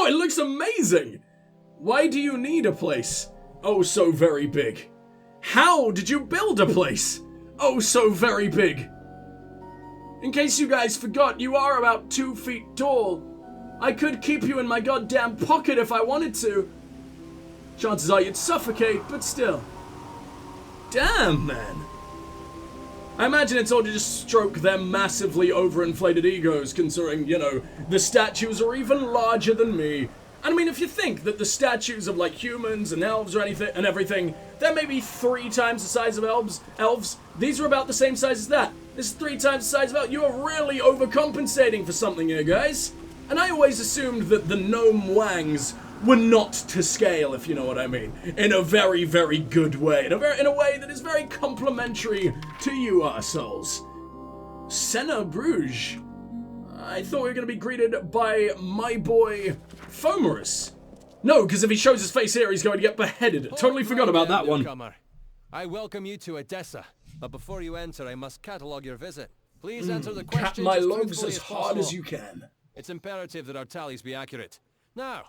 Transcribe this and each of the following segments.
Oh, it looks amazing! Why do you need a place? Oh, so very big. How did you build a place? Oh, so very big. In case you guys forgot, you are about 2 feet tall. I could keep you in my goddamn pocket if I wanted to. Chances are you'd suffocate, but still. Damn, man. I imagine it's all to just stroke their massively overinflated egos, considering, you know, the statues are even larger than me. And I mean, if you think that the statues of, like, humans and elves or anything and everything, they're maybe 3 times the size of elves, these are about the same size as that. This is 3 times the size of elves. You are really overcompensating for something here, guys. And I always assumed that the gnome wangs were not to scale, if you know what I mean. In a very, very good way. In a way that is very complimentary to you, arseholes. Senna Bruges. I thought we were going to be greeted by my boy Fomerus. No, because if he shows his face here, he's going to get beheaded. Totally forgot about that one. I welcome you to Edessa, but before you enter, I must catalogue your visit. Please answer the questions Cap my logs as hard as you can. It's imperative that our tallies be accurate. Now,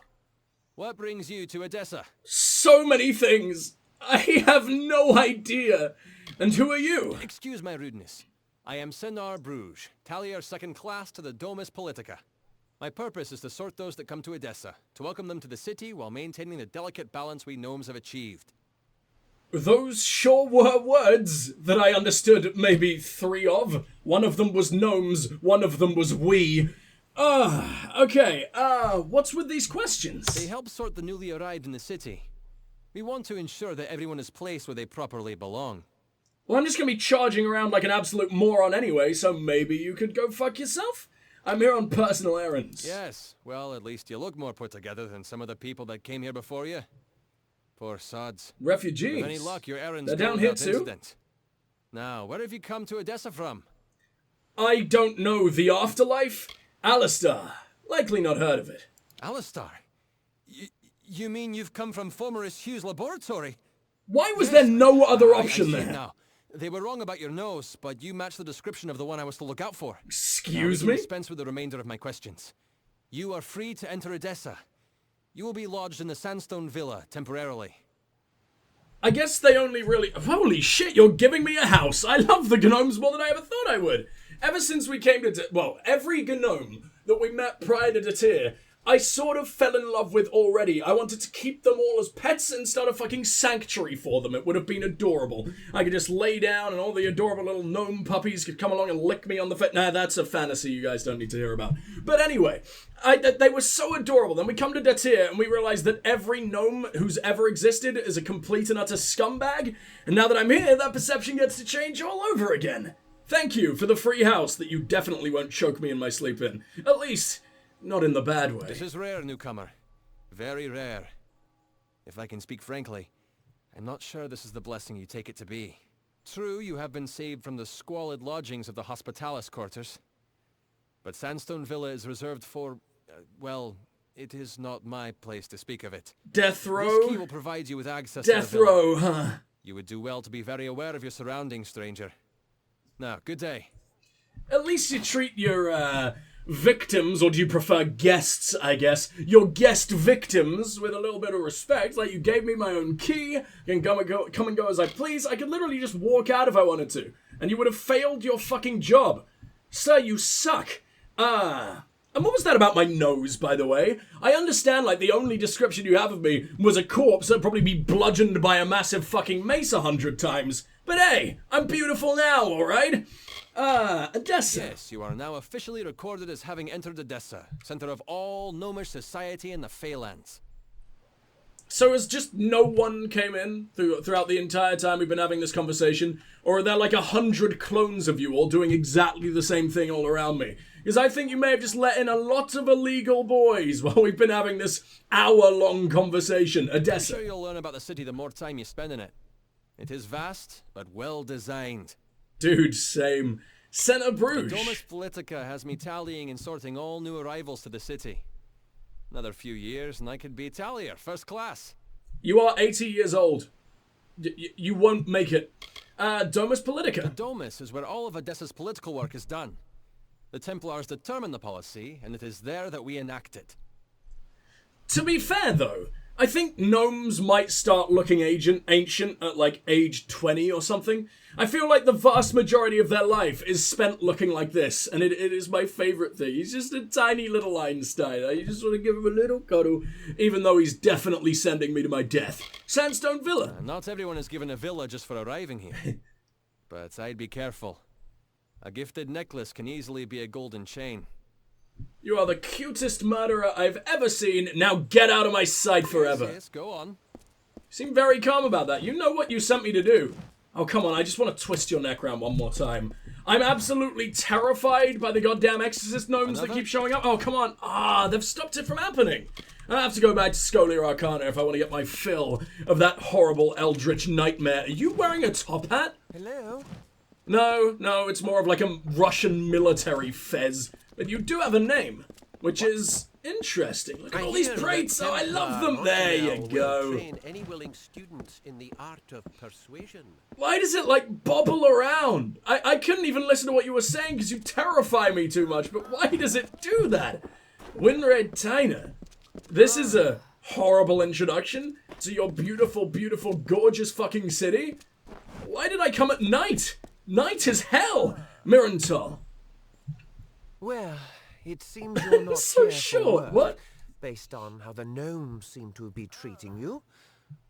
what brings you to Edessa? So many things. I have no idea. And who are you? Excuse my rudeness. I am Senna Bruges, tallier second class to the Domus Politica. My purpose is to sort those that come to Edessa, to welcome them to the city while maintaining the delicate balance we gnomes have achieved. Those sure were words that I understood maybe 3 of. One of them was gnomes, one of them was we. Okay, what's with these questions? They help sort the newly arrived in the city. We want to ensure that everyone is placed where they properly belong. Well, I'm just gonna be charging around like an absolute moron anyway, so maybe you could go fuck yourself? I'm here on personal errands. Yes, well, at least you look more put together than some of the people that came here before you. Poor sods. Refugees. With any luck, your errands They're down here without too? incident. Now, where have you come to Edessa from? I don't know. The afterlife? Alistar. Likely not heard of it. Alistar? You mean you've come from Fomerus Hugh's laboratory? Why was there no other option I see there? now. They were wrong about your nose, but you match the description of the one I was to look out for. Excuse now, we me? can dispense with the remainder of my questions. You are free to enter Edessa. You will be lodged in the Sandstone Villa, temporarily. I guess they only really... Holy shit, you're giving me a house. I love the gnomes more than I ever thought I would. Ever since we came to... Well, every gnome that we met prior to Datir, I sort of fell in love with already. I wanted to keep them all as pets and start a fucking sanctuary for them. It would have been adorable. I could just lay down and all the adorable little gnome puppies could come along and lick me on the face. Nah, that's a fantasy you guys don't need to hear about. But anyway, they were so adorable. Then we come to Datir and we realize that every gnome who's ever existed is a complete and utter scumbag. And now that I'm here, that perception gets to change all over again. Thank you for the free house that you definitely won't choke me in my sleep in. At least... not in the bad way. This is rare, newcomer. Very rare. If I can speak frankly, I'm not sure this is the blessing you take it to be. True, you have been saved from the squalid lodgings of the Hospitalis quarters. But Sandstone Villa is reserved for, well, it is not my place to speak of it. Death row? This key will provide you with access to the Death villa. row, huh? You would do well to be very aware of your surroundings, stranger. Now, good day. At least you treat your, victims, or do you prefer guests, I guess, your guest victims with a little bit of respect. Like, you gave me my own key, I can come and go as I please. I could literally just walk out if I wanted to, and you would have failed your fucking job. Sir, you suck. And what was that about my nose, by the way? I understand, like, the only description you have of me was a corpse that'd probably be bludgeoned by a massive fucking mace 100 times. But hey, I'm beautiful now, alright? Edessa. Yes, you are now officially recorded as having entered Edessa, center of all gnomish society in the Feylands. So has just no one came in throughout the entire time we've been having this conversation? Or are there like 100 clones of you all doing exactly the same thing all around me? Because I think you may have just let in a lot of illegal boys while we've been having this hour-long conversation. Edessa. I'm sure you'll learn about the city the more time you spend in it. It is vast, but well designed. Dude, same. Senna Bruges. The Domus Politica has me tallying and sorting all new arrivals to the city. Another few years and I could be tallier, first class. You are 80 years old. You won't make it. Domus Politica. The Domus is where all of Edessa's political work is done. The Templars determine the policy, and it is there that we enact it. To be fair, though, I think gnomes might start looking ancient at, like, age 20 or something. I feel like the vast majority of their life is spent looking like this, and it is my favourite thing. He's just a tiny little Einstein. You just want to give him a little cuddle, even though he's definitely sending me to my death. Sandstone Villa. Not everyone is given a villa just for arriving here. But I'd be careful. A gifted necklace can easily be a golden chain. You are the cutest murderer I've ever seen. Now get out of my sight forever. Yes, go on. You seem very calm about that. You know what you sent me to do. Oh, come on, I just want to twist your neck around one more time. I'm absolutely terrified by the goddamn exorcist gnomes that keep showing up. Oh, come on. They've stopped it from happening. I have to go back to Scholia Arcana if I want to get my fill of that horrible eldritch nightmare. Are you wearing a top hat? Hello? No, it's more of like a Russian military fez. But you do have a name, which is interesting. Look at all these prates. Oh, I love them. There you go. Train any willing students in the art of persuasion. Why does it, like, bobble around? I couldn't even listen to what you were saying because you terrify me too much, but why does it do that? Winred Tyner. This is a horrible introduction to your beautiful, beautiful, gorgeous fucking city. Why did I come at night? Night is hell, Mirantal. Well, it seems you're not So here short, for work, what? based on how the gnomes seem to be treating you.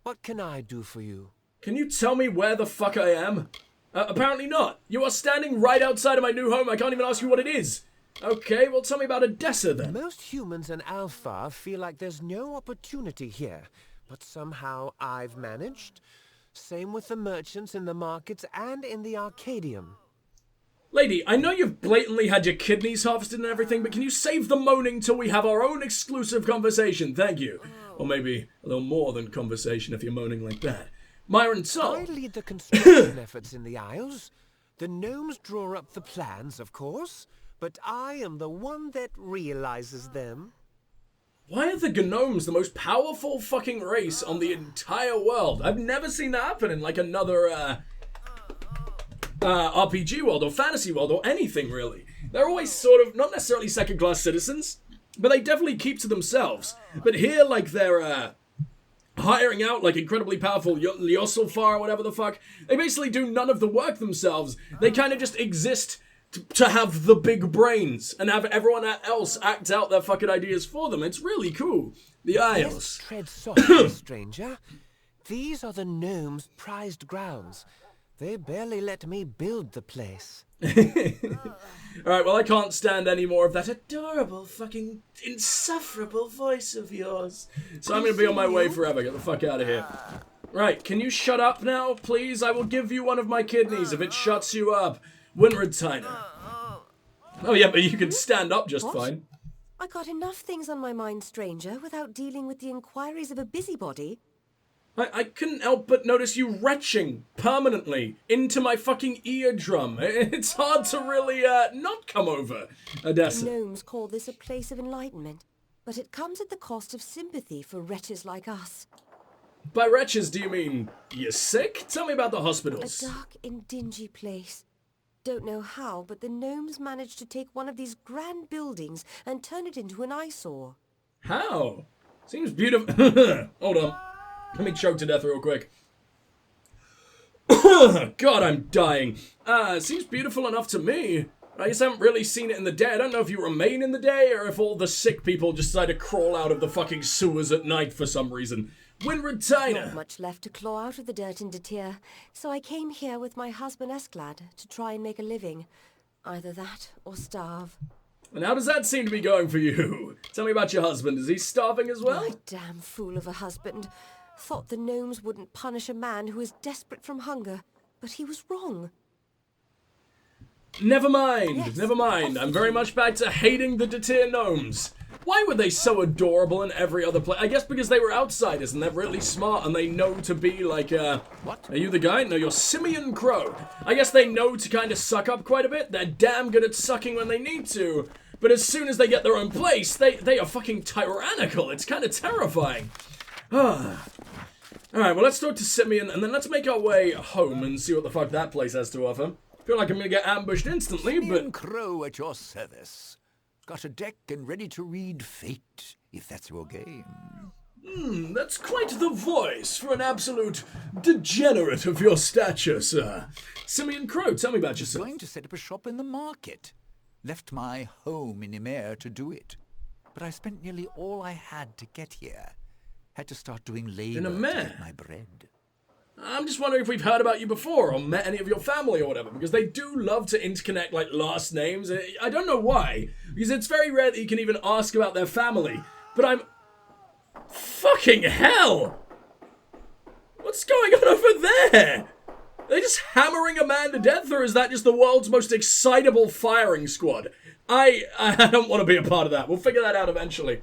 What can I do for you? Can you tell me where the fuck I am? Apparently not. You are standing right outside of my new home. I can't even ask you what it is. Okay, well tell me about Odessa then. Most humans in Alpha feel like there's no opportunity here, but somehow I've managed. Same with the merchants in the markets and in the Arcadium. Lady, I know you've blatantly had your kidneys harvested and everything, but can you save the moaning till we have our own exclusive conversation? Thank you. Or maybe a little more than conversation if you're moaning like that. Myron Sol. I lead the construction efforts in the Isles. The gnomes draw up the plans, of course, but I am the one that realizes them. Why are the gnomes the most powerful fucking race on the entire world? I've never seen that happen in like another RPG world or fantasy world or anything really. They're always sort of, not necessarily second-class citizens, but they definitely keep to themselves. But here, like, they're hiring out like incredibly powerful Ljosalfar or whatever the fuck. They basically do none of the work themselves. They kind of just exist to have the big brains and have everyone else act out their fucking ideas for them. It's really cool. The Isles. Yes, tread softly, stranger. These are the gnomes' prized grounds. They barely let me build the place. Alright, well I can't stand any more of that adorable fucking insufferable voice of yours. So I'm gonna be on my way forever. Get the fuck out of here. Right, can you shut up now, please? I will give you one of my kidneys if it shuts you up. Winred Tyner. Oh yeah, but you can stand up just fine. I got enough things on my mind, stranger, without dealing with the inquiries of a busybody. I couldn't help but notice you retching permanently into my fucking eardrum. It's hard to really not come over, Odessa. Gnomes call this a place of enlightenment, but it comes at the cost of sympathy for wretches like us. By wretches, do you mean you're sick? Tell me about the hospitals. A dark and dingy place. Don't know how, but the gnomes managed to take one of these grand buildings and turn it into an eyesore. How? Seems beautiful. Hold on. Let me choke to death real quick. God, I'm dying. Seems beautiful enough to me. I just haven't really seen it in the day. I don't know if you remain in the day or if all the sick people just decide to crawl out of the fucking sewers at night for some reason. Winred Tyner. Not much left to claw out of the dirt in Detir, so I came here with my husband Esklad to try and make a living. Either that or starve. And how does that seem to be going for you? Tell me about your husband. Is he starving as well? My damn fool of a husband. Thought the gnomes wouldn't punish a man who is desperate from hunger, but he was wrong. Never mind, Yes, never mind. I'm very much back to hating the Detir gnomes. Why were they so adorable in every other place? I guess because they were outsiders and they're really smart and they know to be like, What? Are you the guy? No, you're Simeon Crow. I guess they know to kind of suck up quite a bit. They're damn good at sucking when they need to. But as soon as they get their own place, they are fucking tyrannical. It's kind of terrifying. Alright, well let's talk to Simeon and then let's make our way home and see what the fuck that place has to offer. Feel like I'm gonna get ambushed instantly, but... Crow at your service. Got a deck and ready to read fate, if that's your game. That's quite the voice for an absolute degenerate of your stature, sir. Simeon Crow, tell me about yourself. Going to set up a shop in the market. Left my home in Ymir to do it. But I spent nearly all I had to get here. Had to start doing labor to get my bread. I'm just wondering if we've heard about you before or met any of your family or whatever, because they do love to interconnect, like, last names. I don't know why, because it's very rare that you can even ask about their family. But I'm... Fucking hell! What's going on over there? Are they just hammering a man to death, or is that just the world's most excitable firing squad? I don't want to be a part of that. We'll figure that out eventually.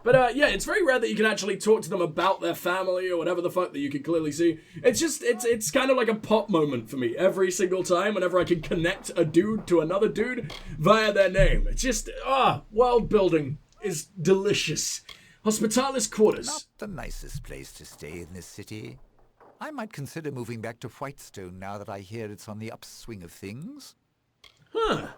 But, yeah, it's very rare that you can actually talk to them about their family or whatever the fuck that you can clearly see. It's just, it's kind of like a pop moment for me every single time whenever I can connect a dude to another dude via their name. It's just, world building is delicious. Hospitalis Quarters. Not the nicest place to stay in this city. I might consider moving back to Whitestone now that I hear it's on the upswing of things. Huh.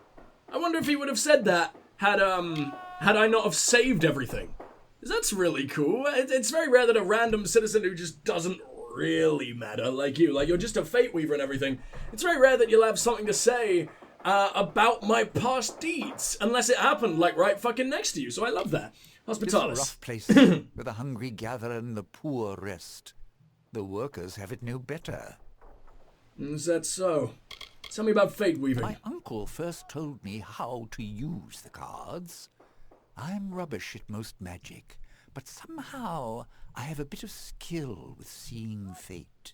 I wonder if he would have said that had I not have saved everything. That's really cool. It's very rare that a random citizen who just doesn't really matter, like you're just a fate weaver and everything. It's very rare that you'll have something to say about my past deeds, unless it happened, like, right fucking next to you, so I love that. Hospitalis. It's a rough place, where the hungry gather and the poor rest. The workers have it no better. Is that so? Tell me about fate weaving. My uncle first told me how to use the cards. I'm rubbish at most magic, but somehow I have a bit of skill with seeing fate.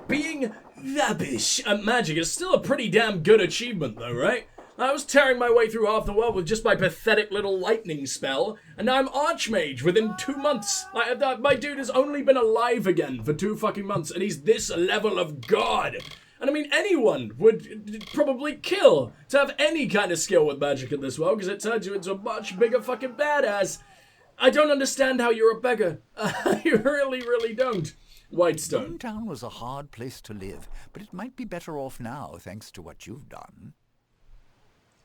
Being rubbish at magic is still a pretty damn good achievement, though, right? I was tearing my way through half the world with just my pathetic little lightning spell, and now I'm Archmage within 2 months. My dude has only been alive again for 2 fucking months, and he's this level of god. And I mean, anyone would probably kill to have any kind of skill with magic in this world, because it turns you into a much bigger fucking badass. I don't understand how you're a beggar. You really, really don't. Whitestone. Town was a hard place to live, but it might be better off now, thanks to what you've done.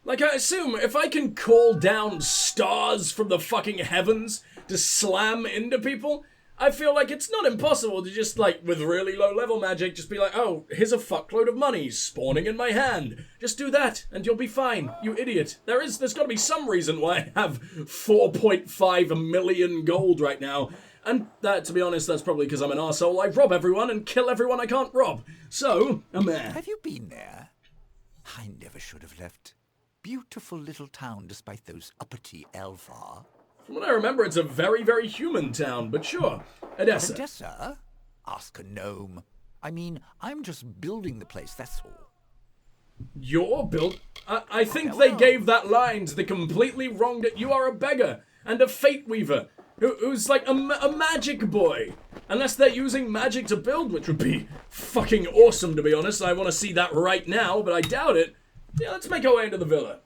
Like, I assume if I can call down stars from the fucking heavens to slam into people, I feel like it's not impossible to just, like, with really low-level magic, just be like, oh, here's a fuckload of money spawning in my hand. Just do that, and you'll be fine, you idiot. There's got to be some reason why I have 4.5 million gold right now. And that, to be honest, that's probably because I'm an arsehole. I rob everyone and kill everyone I can't rob. So, I'm there. Have you been there? I never should have left. Beautiful little town despite those uppity Elfar. From what I remember, it's a very, very human town, but sure. Edessa. Edessa? Ask a gnome. I mean, I'm just building the place, that's all. You're built? I think they gave that line to the completely wrong... You are a beggar and a fate weaver who's like a magic boy. Unless they're using magic to build, which would be fucking awesome, to be honest. I want to see that right now, but I doubt it. Yeah, let's make our way into the villa.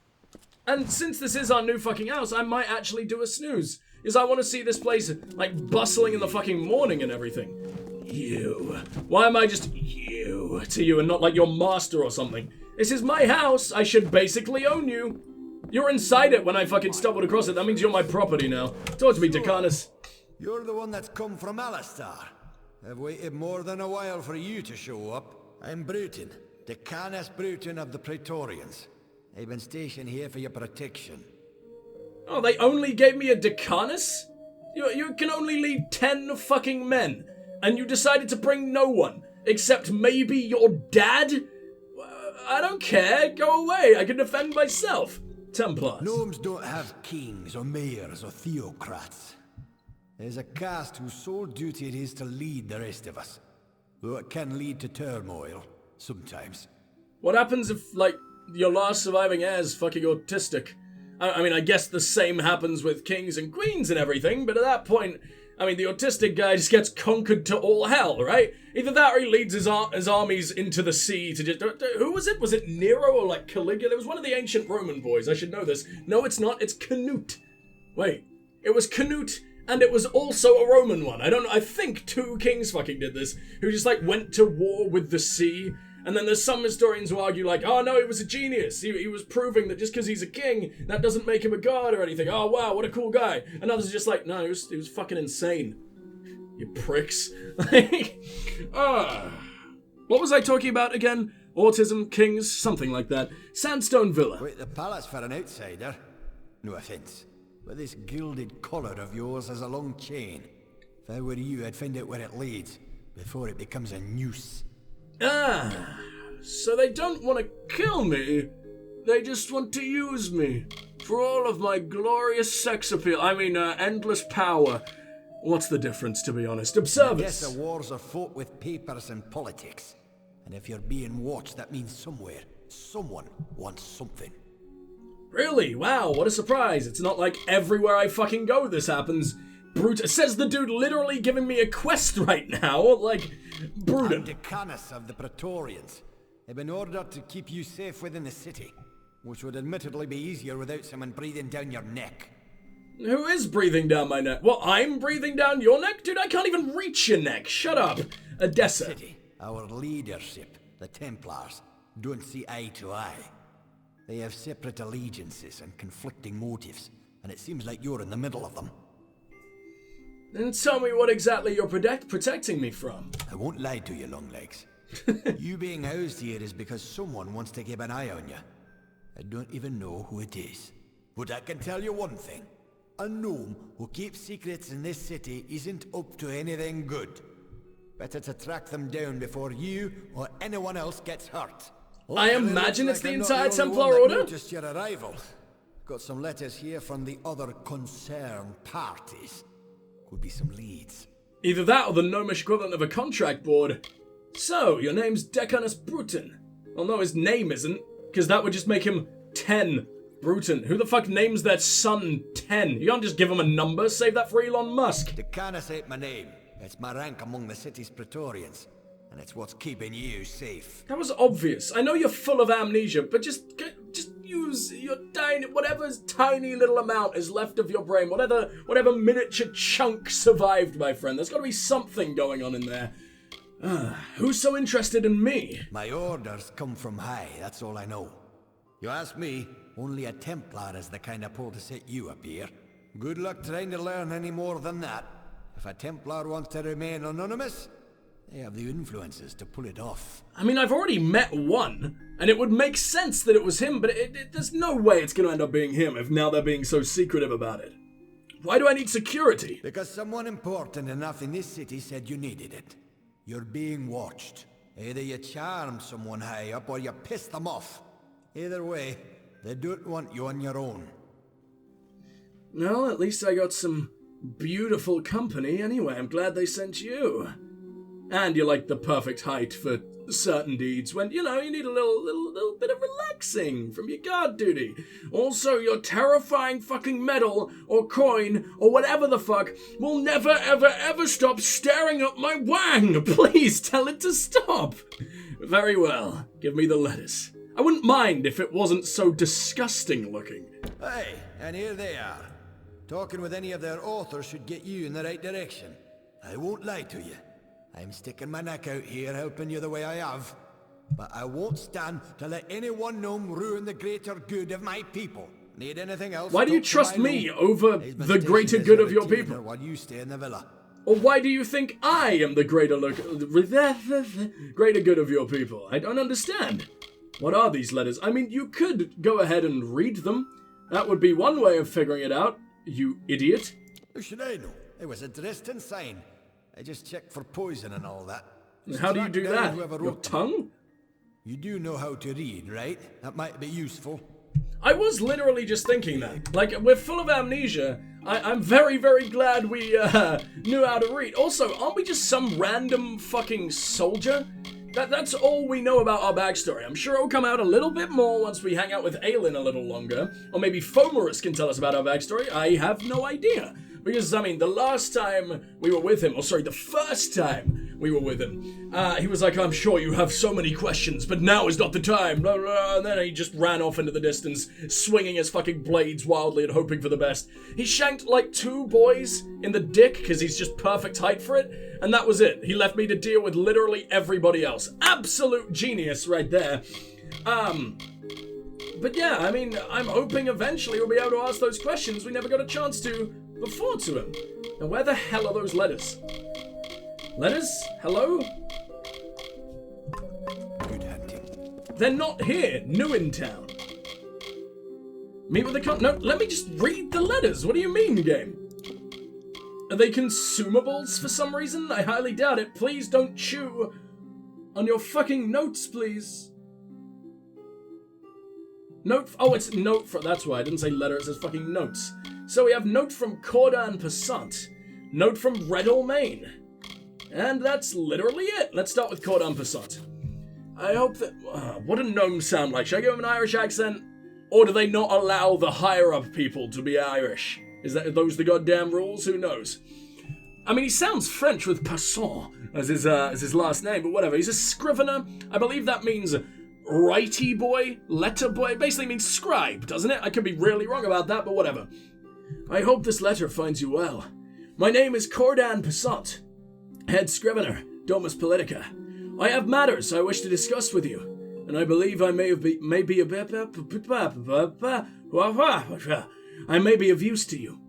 And since this is our new fucking house, I might actually do a snooze. Because I want to see this place, like, bustling in the fucking morning and everything. You. Why am I just you to you and not like your master or something? This is my house. I should basically own you. You're inside it when I fucking stumbled across it. That means you're my property now. Talk to me, Decanus. You're the one that's come from Alistar. I've waited more than a while for you to show up. I'm Bruton, Decanus Bruton of the Praetorians. I've been stationed here for your protection. Oh, they only gave me a Decanus? You can only lead 10 fucking men, and you decided to bring no one, except maybe your dad? I don't care, go away, I can defend myself. Templars. Gnomes don't have kings or mayors or theocrats. There's a caste whose sole duty it is to lead the rest of us. Though it can lead to turmoil, sometimes. What happens if, like, your last surviving heir is fucking autistic? I mean, I guess the same happens with kings and queens and everything, but at that point, I mean, the autistic guy just gets conquered to all hell, right? Either that or he leads his armies into the sea to just... Who was it? Was it Nero or, like, Caligula? It was one of the ancient Roman boys. I should know this. No, it's not. It's Canute. Wait. It was Canute, and it was also a Roman one. I don't know. I think 2 kings fucking did this, who just, like, went to war with the sea And then there's some historians who argue like, oh no, he was a genius. He was proving that just because he's a king, that doesn't make him a god or anything. Oh wow, what a cool guy. And others are just like, no, he was fucking insane. You pricks. What was I talking about again? Autism, kings, something like that. Sandstone Villa. Quite the palace for an outsider. No offence, but this gilded collar of yours has a long chain. If I were you, I'd find out where it leads, before it becomes a noose. Ah, so they don't want to kill me. They just want to use me. For all of my glorious sex appeal. I mean, endless power. What's the difference, to be honest? Observe I guess the wars are fought with papers and politics. And if you're being watched, that means somewhere, someone wants something. Really? Wow, what a surprise. It's not like everywhere I fucking go this happens. Says the dude literally giving me a quest right now. Like, Bruton. I'm Decanus of the Praetorians. They've been ordered to keep you safe within the city, which would admittedly be easier without someone breathing down your neck. Who is breathing down my neck? Well, I'm breathing down your neck? Dude, I can't even reach your neck. Shut up. Odessa. City, our leadership, the Templars, don't see eye to eye. They have separate allegiances and conflicting motives, and it seems like you're in the middle of them. Then tell me what exactly you're protecting me from. I won't lie to you, Longlegs. You being housed here is because someone wants to keep an eye on you. I don't even know who it is. But I can tell you one thing. A gnome who keeps secrets in this city isn't up to anything good. Better to track them down before you or anyone else gets hurt. I imagine it's the entire Templar Order? Noticed your arrival. Got some letters here from the other concerned parties. Could be some leads. Either that or the gnomish equivalent of a contract board. So, your name's Decanus Bruton. Well, no, his name isn't, because that would just make him 10 Bruton. Who the fuck names their son 10? You can't just give him a number, save that for Elon Musk. Decanus ain't my name. It's my rank among the city's Praetorians. And it's what's keeping you safe. That was obvious. I know you're full of amnesia, but just use your whatever tiny little amount is left of your brain, whatever miniature chunk survived, my friend. There's got to be something going on in there. Who's so interested in me? My orders come from high, that's all I know. You ask me, only a Templar is the kind of pull to set you up here. Good luck trying to learn any more than that. If a Templar wants to remain anonymous, they have the influences to pull it off. I mean, I've already met one, and it would make sense that it was him, but there's no way it's going to end up being him if now they're being so secretive about it. Why do I need security? Because someone important enough in this city said you needed it. You're being watched. Either you charm someone high up or you piss them off. Either way, they don't want you on your own. Well, at least I got some beautiful company anyway. I'm glad they sent you. And you're like the perfect height for certain deeds when, you need a little bit of relaxing from your guard duty. Also, your terrifying fucking medal or coin or whatever the fuck will never ever ever stop staring at my wang. Please tell it to stop. Very well. Give me the letters. I wouldn't mind if it wasn't so disgusting looking. Hey, and here they are. Talking with any of their authors should get you in the right direction. I won't lie to you. I'm sticking my neck out here helping you the way I have. But I won't stand to let any one gnome ruin the greater good of my people. Need anything else? Why do you trust me over the greater good of your people? While you stay in the villa. Or why do you think I am the greater good of your people? I don't understand. What are these letters? I mean, you could go ahead and read them. That would be one way of figuring it out, you idiot. How should I know? It was addressed and signed. I just checked for poison and all that. How do you do that? Your tongue? You do know how to read, right? That might be useful. I was literally just thinking that. Like, we're full of amnesia. I'm very, very glad we knew how to read. Also, aren't we just some random fucking soldier? That's all we know about our backstory. I'm sure it'll come out a little bit more once we hang out with Aelin a little longer. Or maybe Fomerus can tell us about our backstory. I have no idea. Because, I mean, the first time we were with him. He was like, I'm sure you have so many questions, but now is not the time. Blah, blah. And then he just ran off into the distance, swinging his fucking blades wildly and hoping for the best. He shanked like 2 boys in the dick because he's just perfect height for it. And that was it. He left me to deal with literally everybody else. Absolute genius right there. But yeah, I mean, I'm hoping eventually we'll be able to ask those questions we never got a chance to before to him. Now, where the hell are those letters? Letters? Hello? Good hunting. They're not here. New in town. Meet with the no, let me just read the letters. What do you mean, game? Are they consumables for some reason? I highly doubt it. Please don't chew on your fucking notes, please. Note, oh, it's note from, that's why I didn't say letter, it says fucking notes. So we have note from Cordan Passant, note from Red Almain, and that's literally it. Let's start with Cordan Passant. I hope that, what do gnomes sound like? Should I give him an Irish accent? Or do they not allow the higher up people to be Irish? Are those the goddamn rules? Who knows? I mean, he sounds French with Passant as his last name, but whatever. He's a scrivener. I believe that means righty boy, letter boy. It basically means scribe, doesn't it? I could be really wrong about that, but whatever. I hope this letter finds you well. My name is Cordan Passant, head scrivener, Domus Politica. I have matters I wish to discuss with you, and I believe I may be of use to you.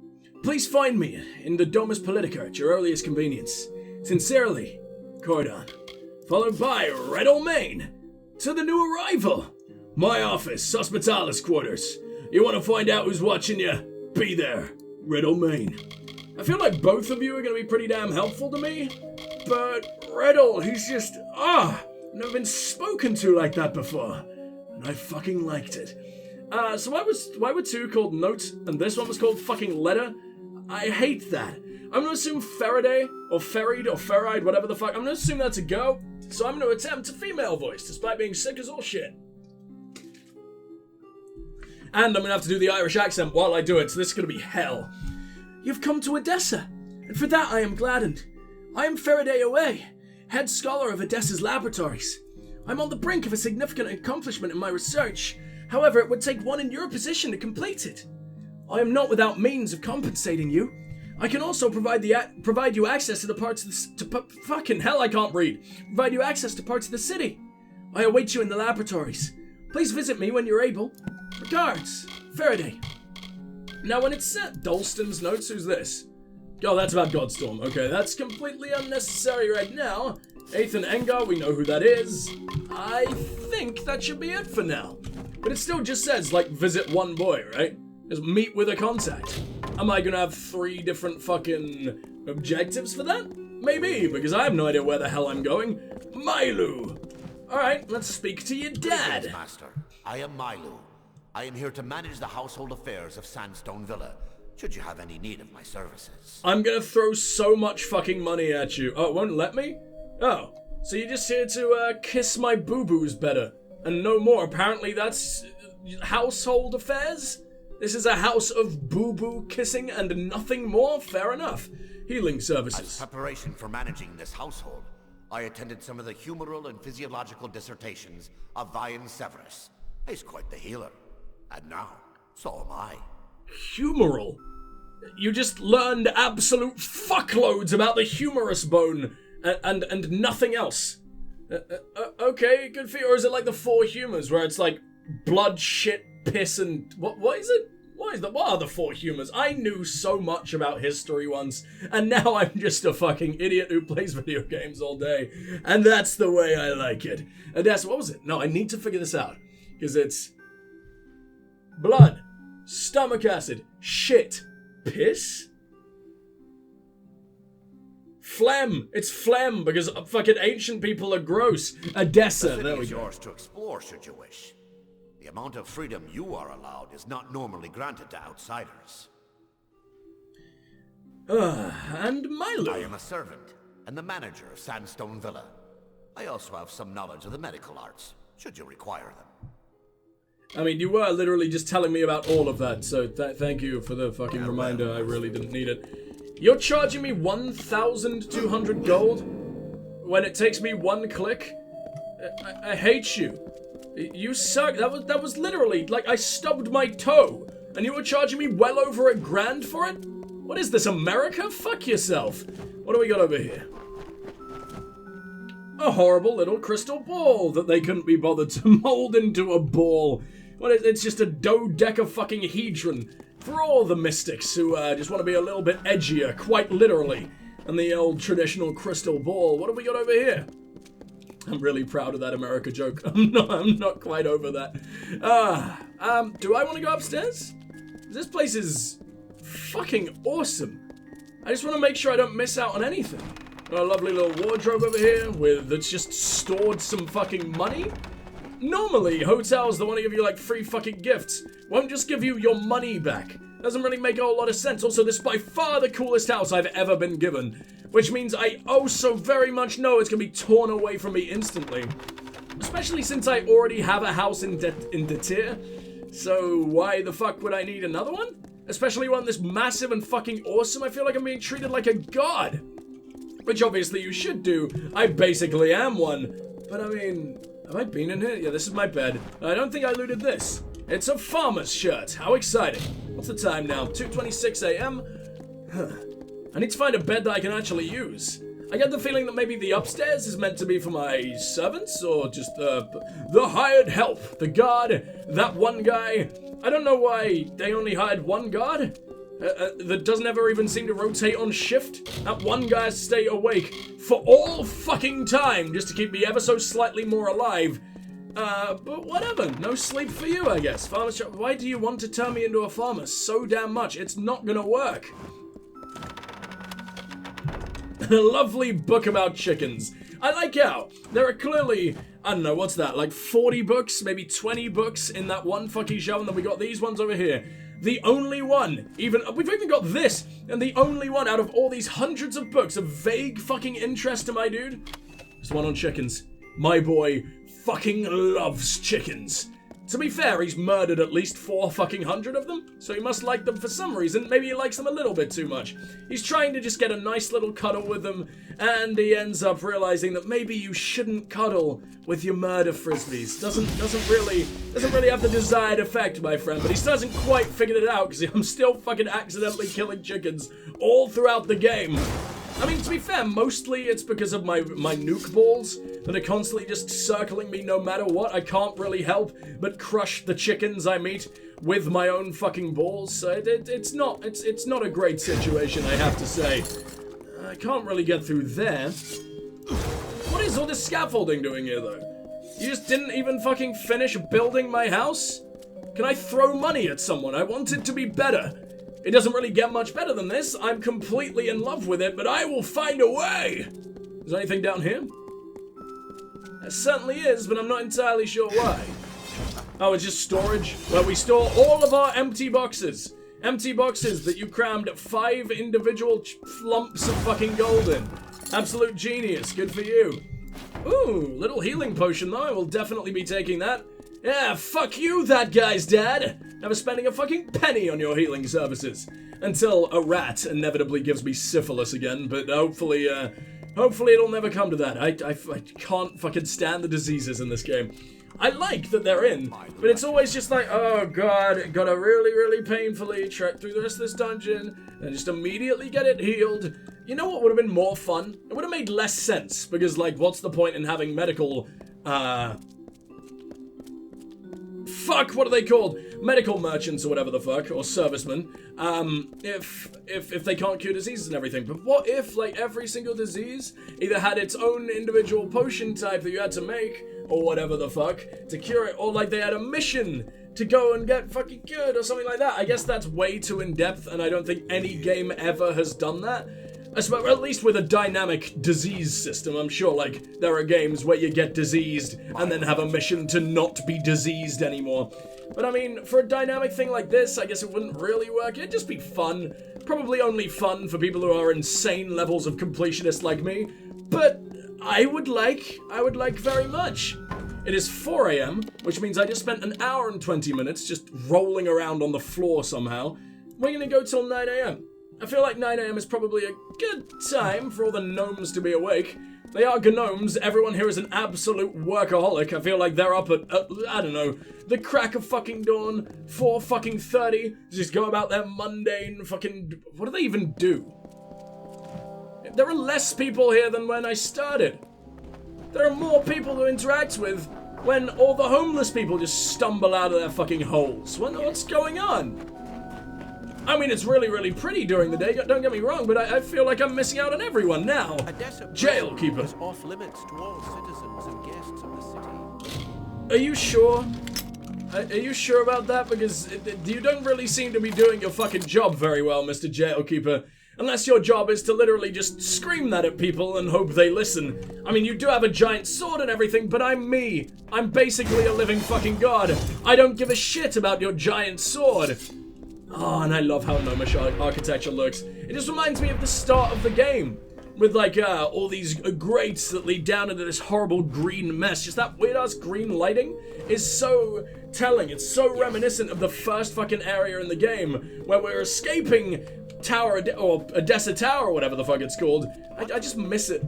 Please find me in the Domus Politica at your earliest convenience. Sincerely, Cordan. Followed by Red Almain. To the new arrival. My office, Hospitalis Quarters. You want to find out who's watching you? Be there. Red Almain. I feel like both of you are going to be pretty damn helpful to me. But Riddle, he's just, never been spoken to like that before. And I fucking liked it. So why were 2 called Note and this one was called fucking Letter? I hate that. I'm going to assume Faraday, or Ferried, or Ferride, whatever the fuck. I'm going to assume that's a go. So I'm going to attempt a female voice, despite being sick as all shit. And I'm going to have to do the Irish accent while I do it, so this is going to be hell. You've come to Edessa, and for that I am gladdened. I am Faraday Away, head scholar of Edessa's laboratories. I'm on the brink of a significant accomplishment in my research. However, it would take one in your position to complete it. I am not without means of compensating you. I can also provide you access to the parts of fucking hell, I can't read. Provide you access to parts of the city. I await you in the laboratories. Please visit me when you're able. Regards, Faraday. Now, when it's set, Dolston's notes, who's this? Oh, that's about Godstorm. Okay, that's completely unnecessary right now. Ethan Engar, we know who that is. I think that should be it for now. But it still just says, like, visit one boy, right? Just meet with a contact. Am I gonna have 3 different fucking objectives for that? Maybe, because I have no idea where the hell I'm going. Milu! Alright, let's speak to your dad. Greetings, Master. I am Milu. I am here to manage the household affairs of Sandstone Villa, should you have any need of my services. I'm gonna throw so much fucking money at you. Oh, it won't let me? Oh, so you're just here to kiss my boo-boos better, and no more. Apparently that's household affairs? This is a house of boo-boo kissing and nothing more? Fair enough. Healing services. As preparation for managing this household, I attended some of the humoral and physiological dissertations of Vian Severus. He's quite the healer. And now, so am I. Humoral? You just learned absolute fuckloads about the humerus bone and nothing else. Okay, good for you. Or is it like the 4 humors where it's like blood, shit, piss, and what is it? What are the 4 humors? I knew so much about history once, and now I'm just a fucking idiot who plays video games all day. And that's the way I like it. And that's, what was it? No, I need to figure this out. Because it's blood, stomach acid, shit, piss? Phlegm. It's phlegm because fucking ancient people are gross. Edessa, there we go. Yours to explore should you wish. The amount of freedom you are allowed is not normally granted to outsiders. And Milo. I am a servant and the manager of Sandstone Villa. I also have some knowledge of the medical arts, should you require them. I mean, you were literally just telling me about all of that, so thank you for the fucking reminder. I really didn't need it. You're charging me 1,200 gold? when it takes me one click? I hate you. You suck. That was literally, like, I stubbed my toe, and you were charging me well over $1,000 for it? What is this, America? Fuck yourself. What do we got over here? A horrible little crystal ball that they couldn't be bothered to mold into a ball. It's just a dodeca-fucking-hedron for all the mystics who just want to be a little bit edgier, quite literally, than the old traditional crystal ball. What have we got over here? I'm really proud of that America joke. I'm not quite over that. Do I want to go upstairs? This place is fucking awesome. I just want to make sure I don't miss out on anything. Got a lovely little wardrobe over here that's just stored some fucking money. Normally, hotels that want to give you like free fucking gifts won't just give you your money back. Doesn't really make a whole lot of sense. Also, this is by far the coolest house I've ever been given, which means I oh so very much know it's gonna be torn away from me instantly. Especially since I already have a house in Detir. So why the fuck would I need another one? Especially one this massive and fucking awesome. I feel like I'm being treated like a god. Which obviously you should do. I basically am one. But I mean, have I been in here? Yeah, this is my bed. I don't think I looted this. It's a farmer's shirt. How exciting. What's the time now? 2:26 a.m.? I need to find a bed that I can actually use. I get the feeling that maybe the upstairs is meant to be for my servants, or just the hired help, the guard, that one guy. I don't know why they only hired one guard. That doesn't ever even seem to rotate on shift. That one guy has to stay awake for all fucking time just to keep me ever so slightly more alive. But whatever. No sleep for you, I guess. Farmer's shop. Why do you want to turn me into a farmer so damn much? It's not gonna work. A lovely book about chickens. I like how there are clearly, I don't know, what's that, like 40 books, maybe 20 books in that one fucking shelf, and then we got these ones over here. The only one, we've even got this, and the only one out of all these hundreds of books of vague fucking interest to my dude is the one on chickens. My boy fucking loves chickens. To be fair, he's murdered at least 400 of them, so he must like them for some reason. Maybe he likes them a little bit too much. He's trying to just get a nice little cuddle with them, and he ends up realizing that maybe you shouldn't cuddle with your murder frisbees. Doesn't really have the desired effect, my friend. But he still hasn't quite figured it out because I'm still fucking accidentally killing chickens all throughout the game. I mean, to be fair, mostly it's because of my nuke balls that are constantly just circling me no matter what. I can't really help but crush the chickens I meet with my own fucking balls. So it's not a great situation, I have to say. I can't really get through there. What is all this scaffolding doing here, though? You just didn't even fucking finish building my house? Can I throw money at someone? I want it to be better. It doesn't really get much better than this. I'm completely in love with it, but I will find a way. Is there anything down here? There certainly is, but I'm not entirely sure why. Oh, it's just storage, where we store all of our empty boxes. Empty boxes that you crammed 5 individual lumps of fucking gold in. Absolute genius. Good for you. Ooh, little healing potion, though. I will definitely be taking that. Yeah, fuck you, that guy's dad. Never spending a fucking penny on your healing services. Until a rat inevitably gives me syphilis again, but hopefully it'll never come to that. I can't fucking stand the diseases in this game. I like that they're in, but it's always just like, oh god, gotta really, really painfully trek through the rest of this dungeon, and just immediately get it healed. You know what would have been more fun? It would have made less sense, because, like, what's the point in having medical, fuck, what are they called? Medical merchants or whatever the fuck, or servicemen, if they can't cure diseases and everything. But what if, like, every single disease either had its own individual potion type that you had to make, or whatever the fuck, to cure it, or like they had a mission to go and get fucking cured or something like that? I guess that's way too in-depth, and I don't think any game ever has done that. At least with a dynamic disease system. I'm sure, like, there are games where you get diseased and then have a mission to not be diseased anymore. But I mean, for a dynamic thing like this, I guess it wouldn't really work. It'd just be fun. Probably only fun for people who are insane levels of completionists like me. But I would like very much. It is 4 a.m., which means I just spent an hour and 20 minutes just rolling around on the floor somehow. We're gonna go till 9 a.m. I feel like 9 a.m. is probably a good time for all the gnomes to be awake. They are gnomes. Everyone here is an absolute workaholic. I feel like they're up at, I don't know, the crack of fucking dawn, 4:30, just go about their mundane fucking... What do they even do? There are less people here than when I started. There are more people to interact with when all the homeless people just stumble out of their fucking holes. What's going on? I mean, it's really, really pretty during the day, don't get me wrong, but I feel like I'm missing out on everyone now. Jail keeper. Is off limits to all citizens and guests of the city. Are you sure? Are you sure about that? Because you don't really seem to be doing your fucking job very well, Mr. Jailkeeper. Unless your job is to literally just scream that at people and hope they listen. I mean, you do have a giant sword and everything, but I'm me. I'm basically a living fucking god. I don't give a shit about your giant sword. Oh, and I love how gnomish architecture looks. It just reminds me of the start of the game. With, like, all these grates that lead down into this horrible green mess. Just that weird-ass green lighting is so telling. It's so reminiscent of the first fucking area in the game, where we're escaping Odessa Tower, or whatever the fuck it's called. I just miss it.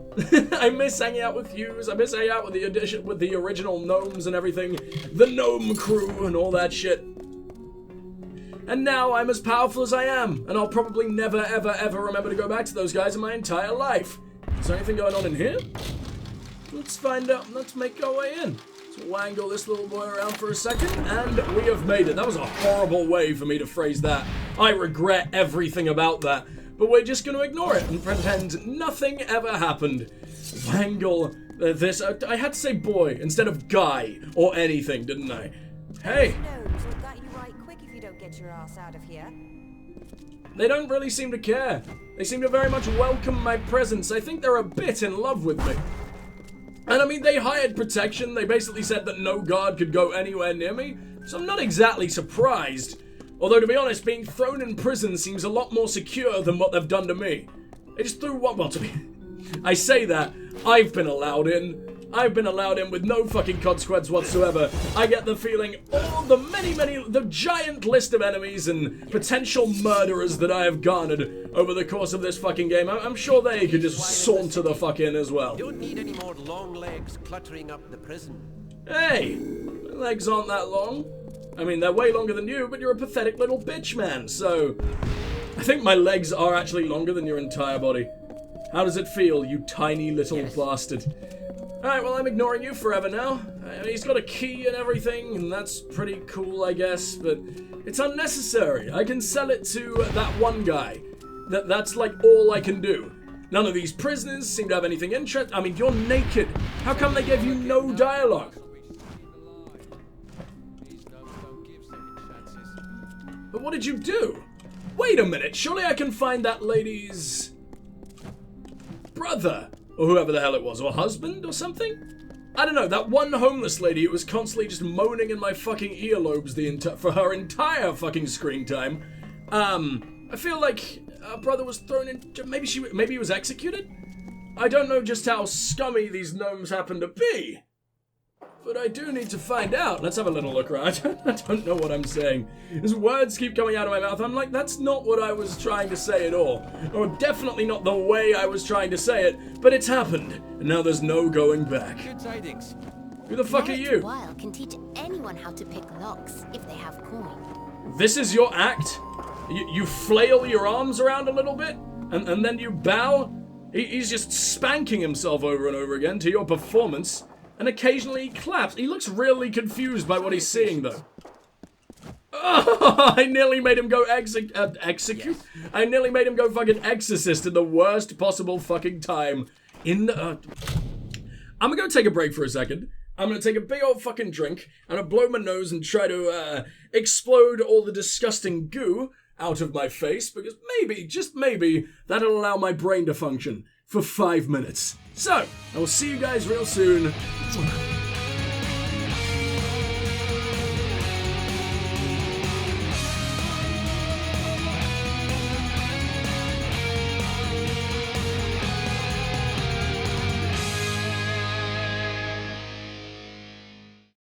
I miss hanging out with Hughes. I miss hanging out with the original gnomes and everything. The gnome crew and all that shit. And now I'm as powerful as I am, and I'll probably never, ever, ever remember to go back to those guys in my entire life. Is there anything going on in here? Let's find out. Let's make our way in. Let's wangle this little boy around for a second, and we have made it. That was a horrible way for me to phrase that. I regret everything about that, but we're just going to ignore it and pretend nothing ever happened. Wangle this. I had to say boy instead of guy or anything, didn't I? Hey. Get your ass out of here. They don't really seem to care. They seem to very much welcome my presence. I think they're a bit in love with me. And I mean, they hired protection. They basically said that no guard could go anywhere near me. So I'm not exactly surprised. Although, to be honest, being thrown in prison seems a lot more secure than what they've done to me. They just threw one... Well, to me... I say that. I've been allowed in. I've been allowed in with no fucking consequence whatsoever. I get the feeling all the the giant list of enemies and potential murderers that I have garnered over the course of this fucking game, I'm sure they could just saunter the fuck in as well. Don't need any more long legs cluttering up the prison. Hey, my legs aren't that long. I mean, they're way longer than you, but you're a pathetic little bitch, man, so... I think my legs are actually longer than your entire body. How does it feel, you tiny little bastard? Alright, well, I'm ignoring you forever now. He's got a key and everything, and that's pretty cool, I guess, but it's unnecessary. I can sell it to that one guy. That's like all I can do. None of these prisoners seem to have anything interesting. I mean, you're naked. How come they gave you no dialogue? But what did you do? Wait a minute, surely I can find that lady's... brother, or whoever the hell it was, or husband, or something? I don't know, that one homeless lady who was constantly just moaning in my fucking earlobes for her entire fucking screen time. I feel like her brother was thrown in, maybe he was executed? I don't know just how scummy these gnomes happen to be. But I do need to find out. Let's have a little look around. I don't know what I'm saying. His words keep coming out of my mouth. I'm like, that's not what I was trying to say at all. Or definitely not the way I was trying to say it. But it's happened. And now there's no going back. Good tidings. Who the fuck are you? While can teach anyone how to pick locks if they have coin. This is your act? You flail your arms around a little bit? And then you bow? He's just spanking himself over and over again to your performance. And occasionally he claps. He looks really confused by what he's seeing, though. Oh, I nearly made him go execute. Yes. I nearly made him go fucking exorcist in the worst possible fucking time. I'm gonna go take a break for a second. I'm gonna take a big old fucking drink. I'm gonna blow my nose and try to explode all the disgusting goo out of my face, because maybe, just maybe, that'll allow my brain to function for 5 minutes. So, I will see you guys real soon.